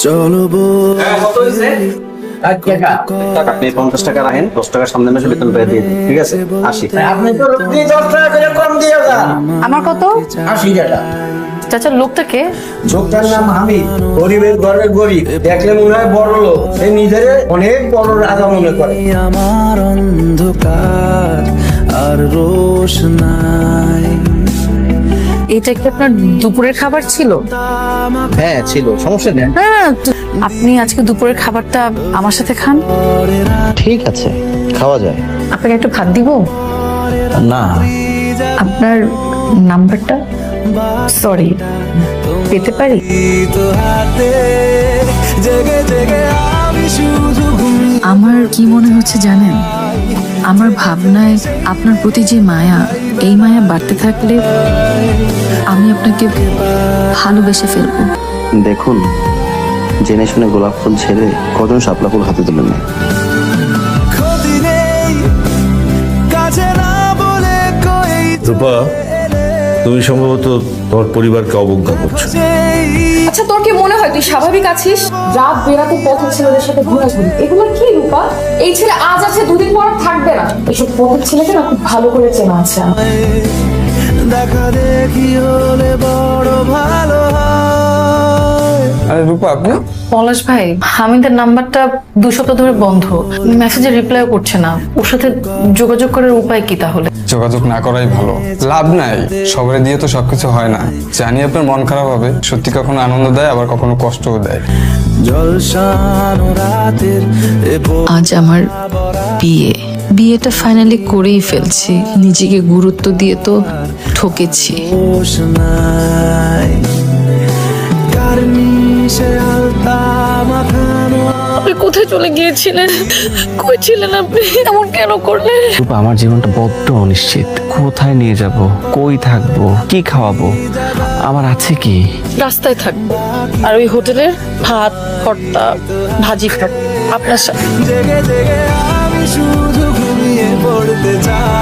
চলো কত হয়েছে? আপনি 50 টাকা রাখেন, 10 টাকা সামনে মাসে বেতন পেয়ে দিয়ে দিন, ঠিক আছে? 80। আপনি তো 10 টাকা করে কম দিয়ে যান। আমার কত? 80 টাকা। চাচা লোকটা কে? লোকটার নাম হামিদ, গরিবের ঘরের গরিব, দেখলে মনে হয় বড় লোক, সে নিজের অনেক বড় রাজা মনে করে। আমার অন্ধকার আর রোশনাই। এটা কি আপনার দুপুরের খাবার ছিল? হ্যাঁ ছিল, সমস্যা নেই। হ্যাঁ, আপনি আজকে দুপুরের খাবারটা আমার সাথে খান। ঠিক আছে, খাওয়া যায়। আপনাকে একটু ভাত দিব? না, আপনার নাম্বারটা সরি পেতে পারি? আমার কি মনে হচ্ছে জানেন, আমার ভাবনায় আপনার প্রতি যে মায়া, এই মায়া বাড়তে থাকলে আমি আপনাকে ভালোবেসে ফেলবো। দেখুন, জেনে শুনে গোলাপ ফুল ছেড়ে কজন শাপলা ফুল হাতে তুলে নেয়। রূপা, তুমি সম্ভবত তোমার পরিবারকে অবজ্ঞা করছো। আচ্ছা, তোর কি মনে হয় তুই স্বাভাবিক আছিস? রাত বেরাতে পথের ছেলেদের সাথে ঘোরাঘুরি, এগুলো কি রূপা? এই ছেলে আজ আছে, দুদিন পর থাকবে না। এসব পথের ছেলেকে না খুব ভালো করে চেনা আছে। দেখা দেখি হলে বড় ভালো হয়। আরে রূপা, আপনি? পলাশ ভাই, হামিদের নাম্বারটা 2 সপ্তাহ ধরে বন্ধ, মেসেজে রিপ্লাইও করছে না। ওর সাথে যোগাযোগ করার উপায় কি তাহলে? যোগাযোগ না করাই ভালো, লাভ নাই। সবাই দিয়ে তো সবকিছু হয় না। জানি আপনার মন খারাপ হবে, সত্যি কখনো আনন্দ দেয়, আবার কখনো কষ্টও দেয়। জলসানো রাতের আজ আমার বিয়েটা ফাইনালি করেই ফেলছি। নিজেকে গুরুত্ব দিয়ে তো ঠকেছি। নাই কারনিশে আলতা মাখানো। আপনি কোথায় চলে গিয়েছিলেন? কই ছিলেন আপনি? এমন কেন করলেন? রূপা, আমার জীবনটা বড্ড অনিশ্চিত। কোথায় নিয়ে যাব, কই থাকবো, কি খাওয়াবো, আমার আছে কি? রাস্তায় থাকবো, আর ওই হোটেলের ভাত ভর্তা ভাজি খাবো আপনার সাথে। জেগে জেগে আমি শুধু ঘুমিয়ে পড়তে চাই।